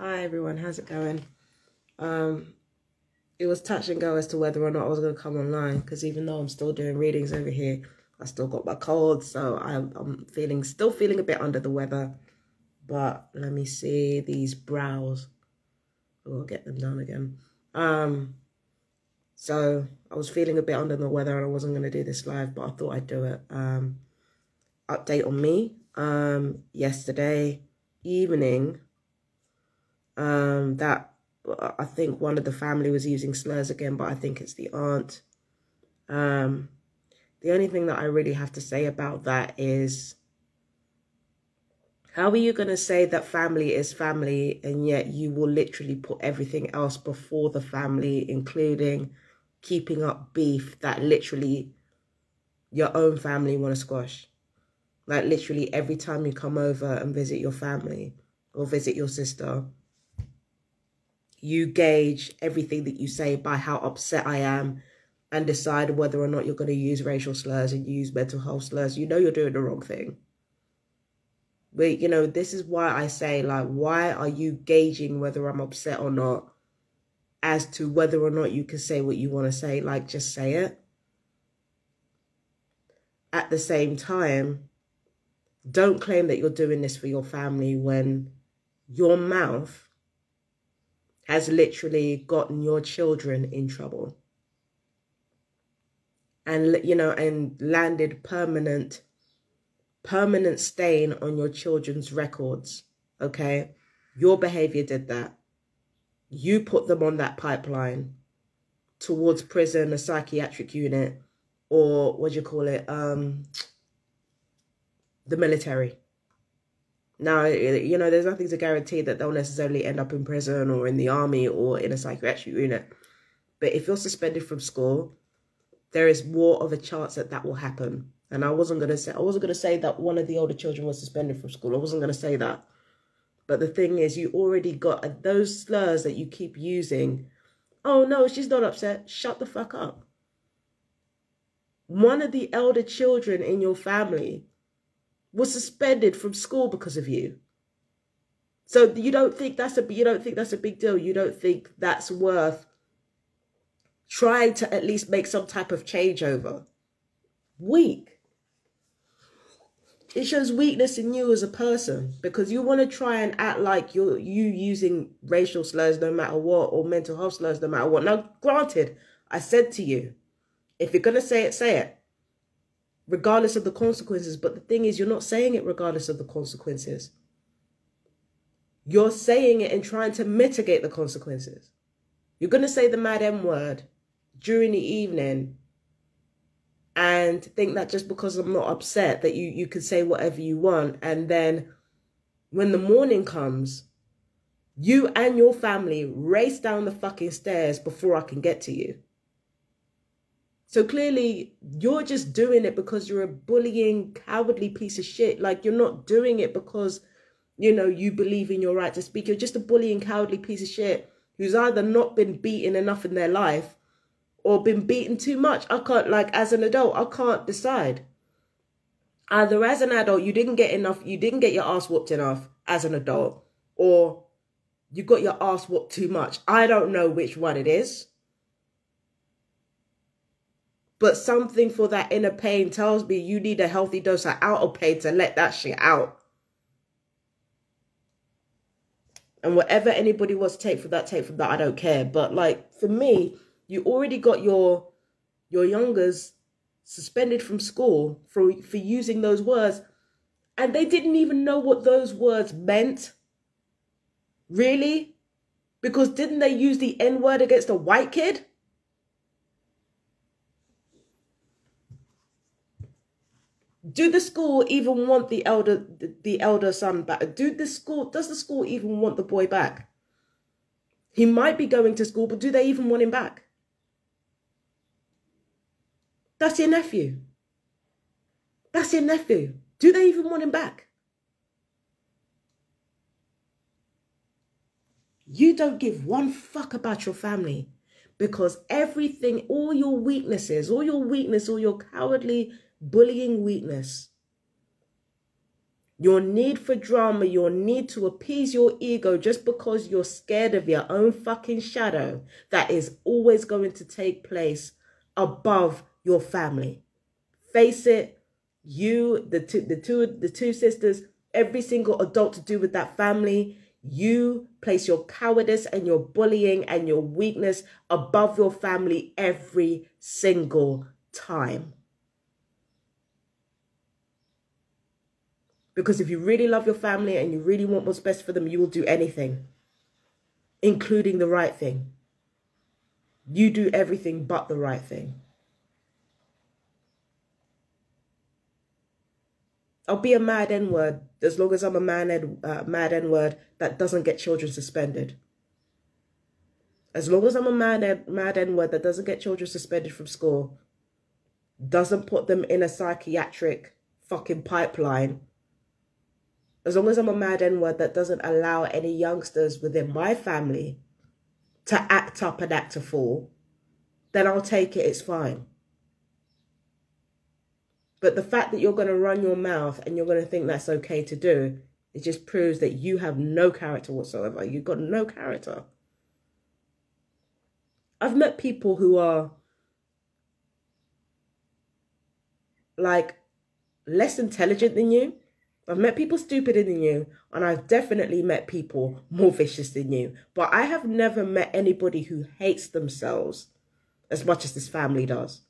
Hi everyone, how's it going? It was touch and go as to whether or not I was going to come online, because even though I'm still doing readings over here, I still got my cold, so I'm still feeling a bit under the weather. But let me see these brows. We'll get them down again. So I was feeling a bit under the weather and I wasn't going to do this live, but I thought I'd do it. Update on me. Yesterday evening, that I think one of the family was using slurs again, but I think it's the aunt. The only thing that I really have to say about that is, how are you going to say that family is family and yet you will literally put everything else before the family, including keeping up beef that literally your own family want to squash? Like literally every time you come over and visit your family or visit your sister, you gauge everything that you say by how upset I am and decide whether or not you're going to use racial slurs and use mental health slurs. You know you're doing the wrong thing. But, you know, this is why I say, like, why are you gauging whether I'm upset or not as to whether or not you can say what you want to say? Like, just say it. At the same time, don't claim that you're doing this for your family when your mouth has literally gotten your children in trouble. And, you know, and landed permanent stain on your children's records, okay? Your behavior did that. You put them on that pipeline towards prison, a psychiatric unit, or what do you call it? The military. Now, you know, there's nothing to guarantee that they'll necessarily end up in prison or in the army or in a psychiatric unit. But if you're suspended from school, there is more of a chance that that will happen. And I wasn't going to say that one of the older children was suspended from school. I wasn't going to say that. But the thing is, you already got those slurs that you keep using. Oh, no, she's not upset. Shut the fuck up. One of the elder children in your family was suspended from school because of you. So you don't think that's a big deal. You don't think that's worth trying to at least make some type of changeover. Weak. It shows weakness in you as a person, because you want to try and act like you using racial slurs no matter what, or mental health slurs no matter what. Now, granted, I said to you, if you're going to say it, regardless of the consequences. But the thing is, you're not saying it regardless of the consequences. You're saying it and trying to mitigate the consequences. You're going to say the mad M word during the evening and think that just because I'm not upset that you can say whatever you want. And then when the morning comes, you and your family race down the fucking stairs before I can get to you. So clearly you're just doing it because you're a bullying, cowardly piece of shit. Like, you're not doing it because, you know, you believe in your right to speak. You're just a bullying, cowardly piece of shit who's either not been beaten enough in their life or been beaten too much. I can't, like, as an adult, I can't decide. Either as an adult, you didn't get your ass whooped enough as an adult, or you got your ass whooped too much. I don't know which one it is. But something for that inner pain tells me you need a healthy dose of outer pain to let that shit out. And whatever anybody wants to take from that, I don't care. But, like, for me, you already got your youngers suspended from school for using those words. And they didn't even know what those words meant. Really? Because didn't they use the N-word against a white kid? Do the school even want the elder son back? Does the school even want the boy back? He might be going to school, but do they even want him back? That's your nephew. That's your nephew. Do they even want him back? You don't give one fuck about your family, because everything, all your weaknesses, all your cowardly bullying weakness Your need for drama, your need to appease your ego just because you're scared of your own fucking shadow that is always going to take place above your family. Face it, you, the two sisters, every single adult to do with that family, you place your cowardice and your bullying and your weakness above your family every single time. Because if you really love your family and you really want what's best for them, you will do anything, including the right thing. You do everything but the right thing. I'll be a mad N-word as long as I'm a mad N-word that doesn't get children suspended. As long as I'm a mad N-word that doesn't get children suspended from school, doesn't put them in a psychiatric fucking pipeline, as long as I'm a mad N-word that doesn't allow any youngsters within my family to act up and act a fool, then I'll take it, it's fine. But the fact that you're going to run your mouth and you're going to think that's okay to do, it just proves that you have no character whatsoever. You've got no character. I've met people who are like less intelligent than you. I've met people stupider than you, and I've definitely met people more vicious than you. But I have never met anybody who hates themselves as much as this family does.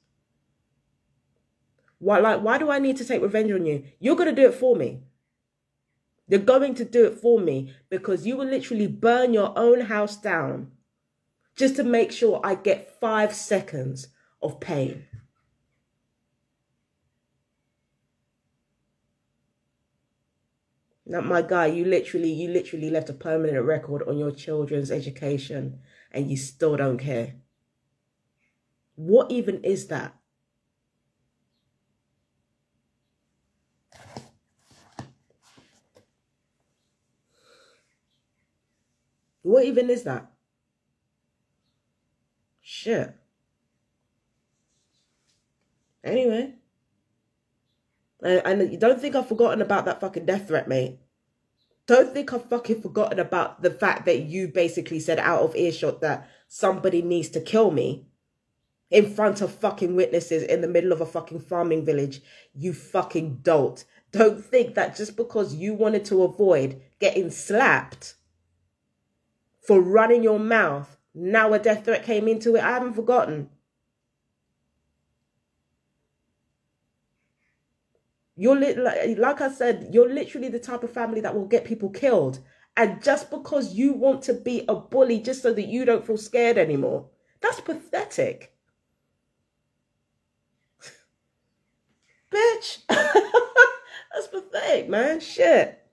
Why do I need to take revenge on you? You're going to do it for me. You're going to do it for me because you will literally burn your own house down just to make sure I get 5 seconds of pain. Now, my guy, you literally left a permanent record on your children's education and you still don't care. What even is that? What even is that? Shit. Anyway. And you don't think I've forgotten about that fucking death threat, mate. Don't think I've fucking forgotten about the fact that you basically said out of earshot that somebody needs to kill me in front of fucking witnesses in the middle of a fucking farming village. You fucking dolt. Don't think that just because you wanted to avoid getting slapped for running your mouth, now a death threat came into it. I haven't forgotten. You're like I said, you're literally the type of family that will get people killed. And just because you want to be a bully just so that you don't feel scared anymore, that's pathetic. Bitch. That's pathetic, man. Shit.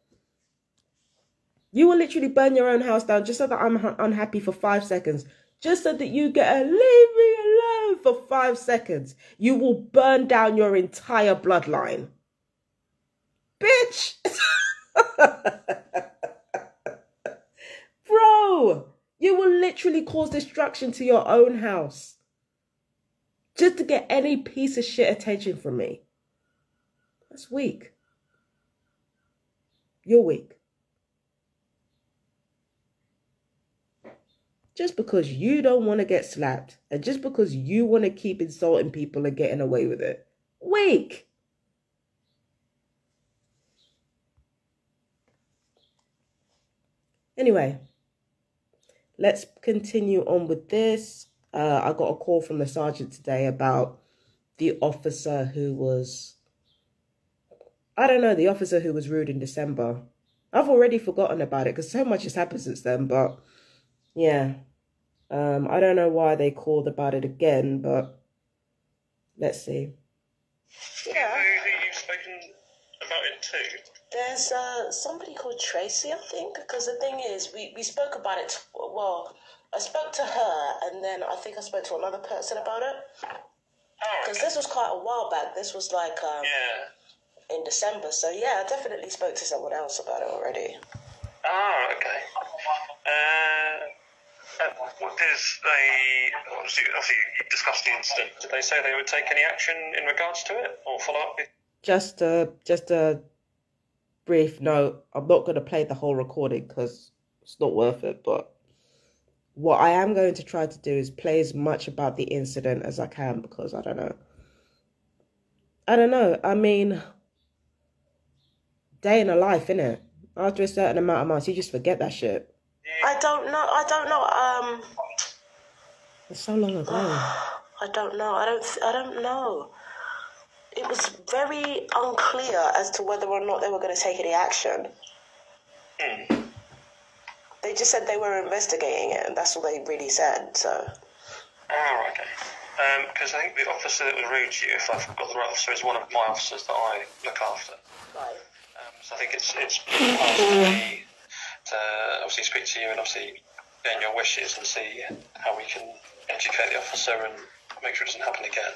You will literally burn your own house down just so that I'm unhappy for 5 seconds. Just so that you get a leave me alone for 5 seconds. You will burn down your entire bloodline. Bitch. Bro, you will literally cause destruction to your own house just to get any piece of shit attention from me. That's weak. You're weak. Just because you don't want to get slapped and just because you want to keep insulting people and getting away with it. Weak. Anyway, let's continue on with this. I got a call from the sergeant today about the officer who was, I don't know, the officer who was rude in December. I've already forgotten about it because so much has happened since then, but yeah. I don't know why they called about it again, but let's see. Yeah. Who you've spoken about it to? There's somebody called Tracy, I think, because the thing is, we spoke about it, well, I spoke to her, and then I think I spoke to another person about it. Because this was quite a while back. This was like in December, so yeah, I definitely spoke to someone else about it already. Oh, okay. Obviously you discussed the incident. Did they say they would take any action in regards to it or follow up? Just a brief note, I'm not going to play the whole recording because it's not worth it. But what I am going to try to do is play as much about the incident as I can, because I don't know. I mean, day in a life, innit? After a certain amount of months, you just forget that shit. I don't know. It's so long ago. I don't know. I don't know. It was very unclear as to whether or not they were going to take any action. They just said they were investigating it, and that's all they really said. So. Oh, okay. Because I think the officer that was rude to you, if I've got the right officer, is one of my officers that I look after. Right. So I think it's part of me to obviously speak to you and obviously gain your wishes and see how we can educate the officer and make sure it doesn't happen again.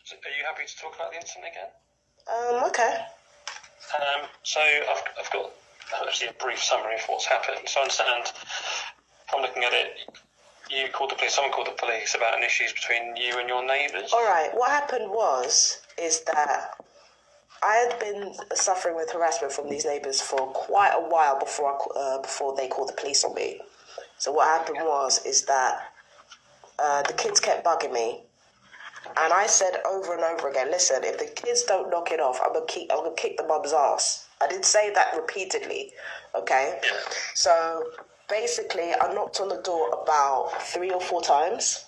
So are you happy to talk about the incident again? Okay. So I've got actually a brief summary of what's happened. So I understand from looking at it, you called the police, someone called the police about an issues between you and your neighbours. All right. What happened is that I had been suffering with harassment from these neighbours for quite a while before they called the police on me. So what happened is that the kids kept bugging me, and I said over and over again, listen, if the kids don't knock it off, I'm gonna kick the mum's ass. I did say that repeatedly, okay? So basically, I knocked on the door about 3 or 4 times,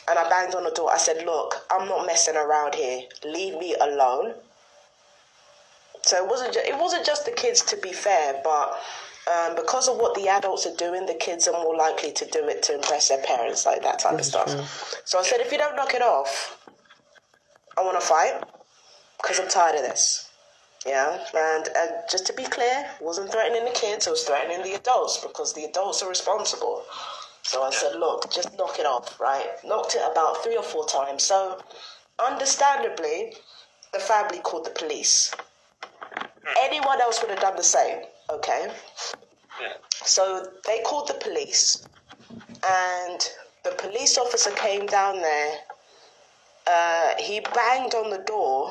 and I banged on the door. I said, look, I'm not messing around here. Leave me alone. So it wasn't just the kids, to be fair, but because of what the adults are doing, the kids are more likely to do it to impress their parents, like that type of stuff. True. So I said, if you don't knock it off, I want to fight, because I'm tired of this. Yeah, and just to be clear, it wasn't threatening the kids, it was threatening the adults, because the adults are responsible. So I said, look, just knock it off, right? Knocked it about 3 or 4 times. So, understandably, the family called the police. Anyone else would have done the same, okay? Yeah. So they called the police, and the police officer came down there. He banged on the door,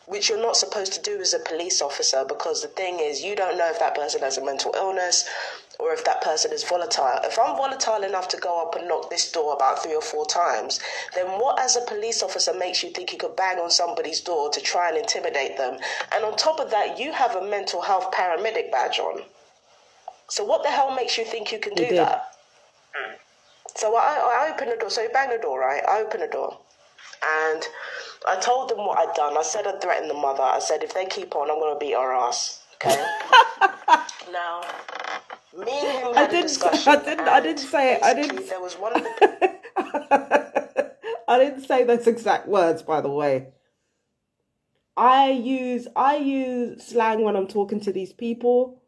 which you're not supposed to do as a police officer, because the thing is, you don't know if that person has a mental illness or if that person is volatile. If I'm volatile enough to go up and knock this door about 3 or 4 times, then what as a police officer makes you think you could bang on somebody's door to try and intimidate them? And on top of that, you have a mental health paramedic badge on. So what the hell makes you think you can do that? So I opened the door. So he banged the door, right? I opened the door. And I told them what I'd done. I said I'd threatened the mother. I said, if they keep on, I'm going to beat her ass. Okay? Now, me and him had a discussion. I didn't say it. There was one of the... I didn't say those exact words, by the way. I use slang when I'm talking to these people,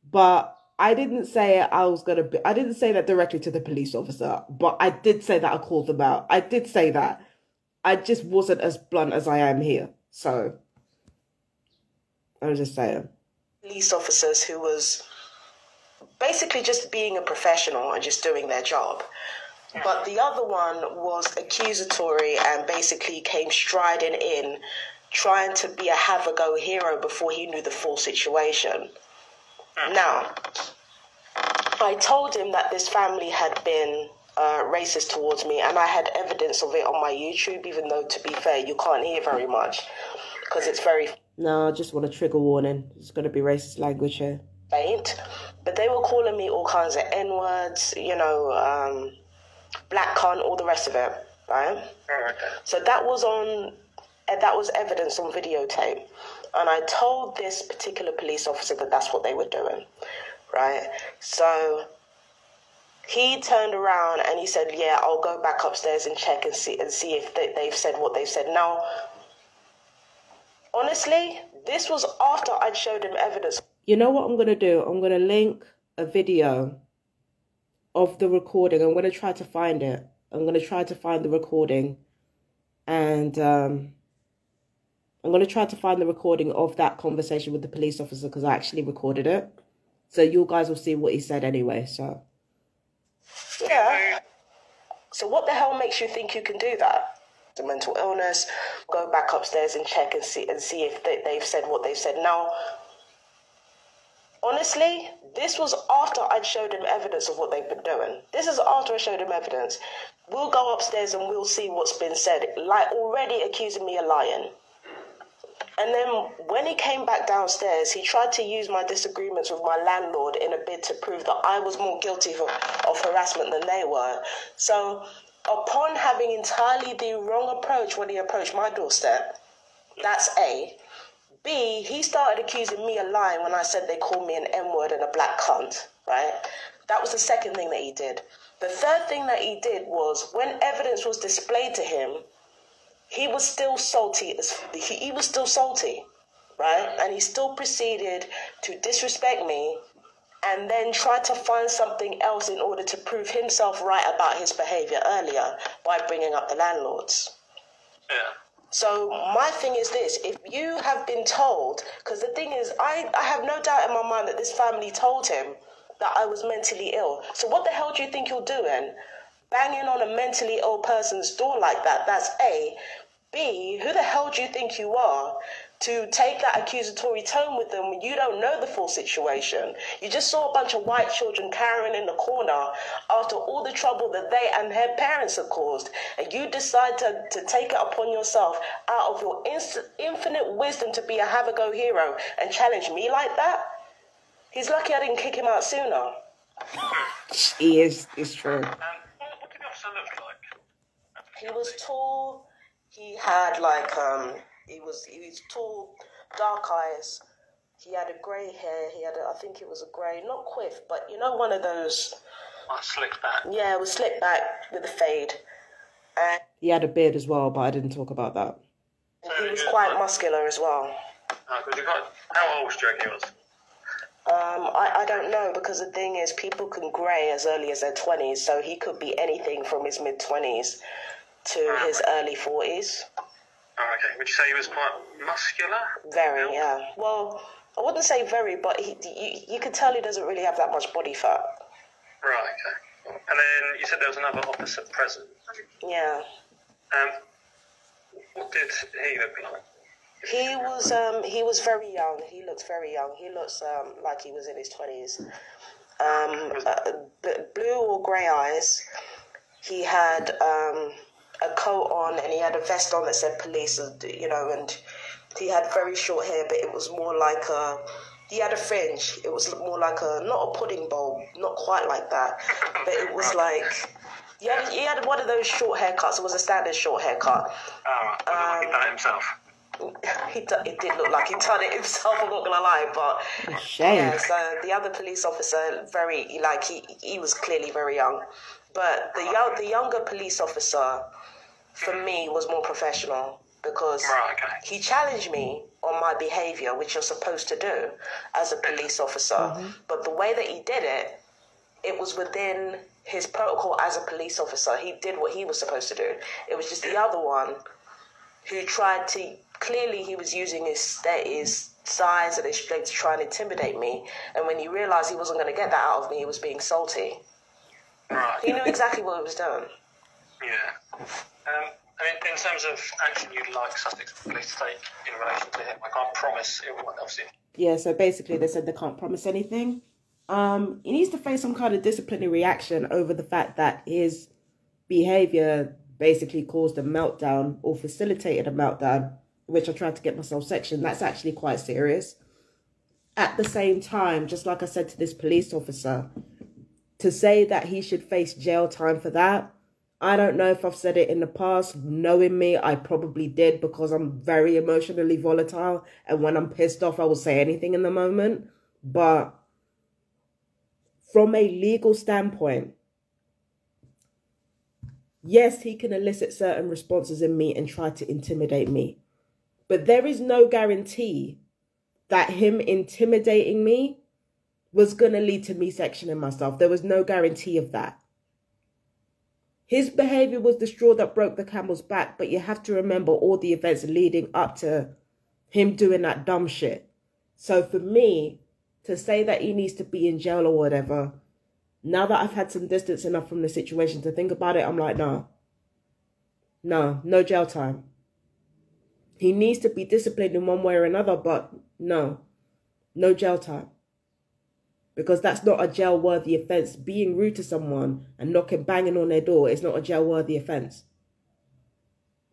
but I didn't say I didn't say that directly to the police officer, but I did say that I called them out. I did say that. I just wasn't as blunt as I am here. So, I was just saying. Police officers who was basically just being a professional and just doing their job. But the other one was accusatory and basically came striding in, trying to be a have-a-go hero before he knew the full situation. Now, I told him that this family had been racist towards me, and I had evidence of it on my YouTube, even though, to be fair, you can't hear very much because it's very... No, I just want a trigger warning. It's going to be racist language here. Faint. But they were calling me all kinds of N-words, black cunt, all the rest of it, right? So that was evidence on videotape. And I told this particular police officer that that's what they were doing, right? So he turned around and he said, yeah, I'll go back upstairs and check and see if they've said what they've said. Now, honestly, this was after I'd showed him evidence. You know what I'm going to do? I'm going to link a video of the recording. I'm going to try to find it. I'm going to try to find the recording. And I'm going to try to find the recording of that conversation with the police officer, because I actually recorded it. So you guys will see what he said anyway, so... Yeah. So what the hell makes you think you can do that? the mental illness, go back upstairs and check and see if they've said what they've said. Now, honestly, this was after I'd showed him evidence of what they've been doing. This is after I showed him evidence. We'll go upstairs and we'll see what's been said, like already accusing me of lying. And then when he came back downstairs, he tried to use my disagreements with my landlord in a bid to prove that I was more guilty of harassment than they were. So upon having entirely the wrong approach when he approached my doorstep, that's A. B, he started accusing me of lying when I said they called me an N-word and a black cunt, right? That was the second thing that he did. The third thing that he did was when evidence was displayed to him, he was still salty. He was still salty, right? And he still proceeded to disrespect me and then tried to find something else in order to prove himself right about his behavior earlier by bringing up the landlords. Yeah. So my thing is this, if you have been told, because the thing is, I have no doubt in my mind that this family told him that I was mentally ill. So what the hell do you think you're doing? Banging on a mentally ill person's door like that, that's A. B, who the hell do you think you are to take that accusatory tone with them when you don't know the full situation? You just saw a bunch of white children cowering in the corner after all the trouble that they and their parents had caused, and you decide to take it upon yourself out of your infinite wisdom to be a have-a-go hero and challenge me like that? He's lucky I didn't kick him out sooner. He is, it's true. What did the officer look like? He was tall. He had like he was tall, dark eyes. He had a grey hair. He had I think it was a grey, not quiff, but you know, one of those. Slicked back. Yeah, it was slicked back with a fade. And He had a beard as well, but I didn't talk about that. he was quite muscular as well. How old do you reckon he was? I don't know, because the thing is, people can grey as early as their 20s, so he could be anything from his mid-20s to his early 40s. Oh, okay. Would you say he was quite muscular? Very, yeah. Well, I wouldn't say very, but you could tell he doesn't really have that much body fat. Right, okay. And then you said there was another officer present. Yeah. What did he look like? He was very young. He looks very young. He looks like he was in his 20s. Blue or grey eyes. He had a coat on and he had a vest on that said police, you know, and he had very short hair, but it was more like he had a fringe. It was more like not a pudding bowl, not quite like that, but it was like, he had one of those short haircuts. It was a standard short haircut. Oh, right. He done it himself. It did look like he'd done it himself, I'm not gonna lie, but Shame. yeah, so the other police officer, he was clearly very young, but the younger police officer for me was more professional, because he challenged me on my behaviour, which you're supposed to do as a police officer, but the way that he did it, it was within his protocol as a police officer. He did what he was supposed to do. It was just the other one who tried to, clearly he was using his size and his strength to try and intimidate me, and when he realised he wasn't going to get that out of me, he was being salty. Right. He knew exactly what he was doing. Yeah. In terms of action you'd like Sussex Police to take in relation to him, I can't promise it will, obviously. Yeah, so basically they said they can't promise anything. He needs to face some kind of disciplinary action over the fact that his behaviour basically caused a meltdown or facilitated a meltdown, which I tried to get myself sectioned. That's actually quite serious. At the same time, just like I said to this police officer, to say that he should face jail time for that, I don't know if I've said it in the past. Knowing me, I probably did, because I'm very emotionally volatile, and when I'm pissed off, I will say anything in the moment. But from a legal standpoint, yes, he can elicit certain responses in me and try to intimidate me. But there is no guarantee that him intimidating me was going to lead to me sectioning myself. There was no guarantee of that. His behavior was the straw that broke the camel's back, but you have to remember all the events leading up to him doing that dumb shit. So for me, to say that he needs to be in jail or whatever, now that I've had some distance enough from the situation to think about it, I'm like, no. No jail time. He needs to be disciplined in one way or another, but no jail time. Because that's not a jail-worthy offence. Being rude to someone and banging on their door is not a jail-worthy offence.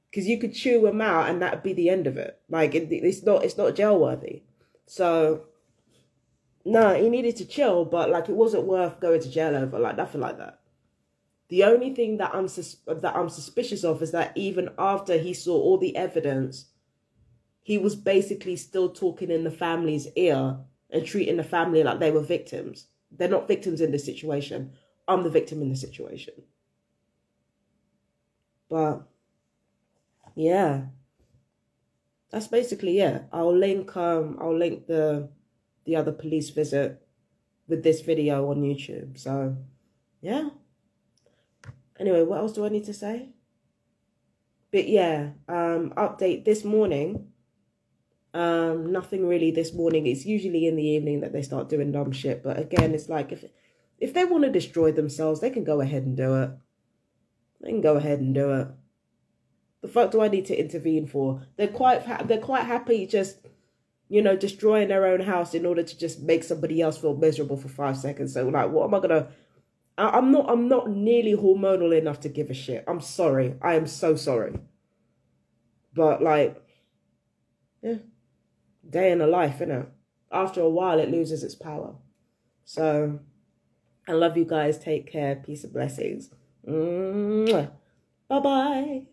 Because you could chew them out and that'd be the end of it. Like, it's not jail-worthy. So, no, he needed to chill, but, like, it wasn't worth going to jail over, like, nothing like that. The only thing that I'm suspicious of is that even after he saw all the evidence, he was basically still talking in the family's ear and treating the family like they were victims. They're not victims in this situation. I'm the victim in the situation. But, yeah. That's basically it. I'll link the other police visit with this video on YouTube. So, yeah. Anyway, what else do I need to say? But yeah, update this morning. Nothing really this morning. It's usually in the evening that they start doing dumb shit. But again, it's like if they want to destroy themselves, they can go ahead and do it. They can go ahead and do it. The fuck do I need to intervene for? They're quite happy just, you know, destroying their own house in order to just make somebody else feel miserable for 5 seconds. So like, what am I gonna? I'm not nearly hormonal enough to give a shit. I'm sorry. I am so sorry. But like, yeah. Day in a life, innit? After a while, it loses its power. So, I love you guys. Take care. Peace and blessings. Bye-bye.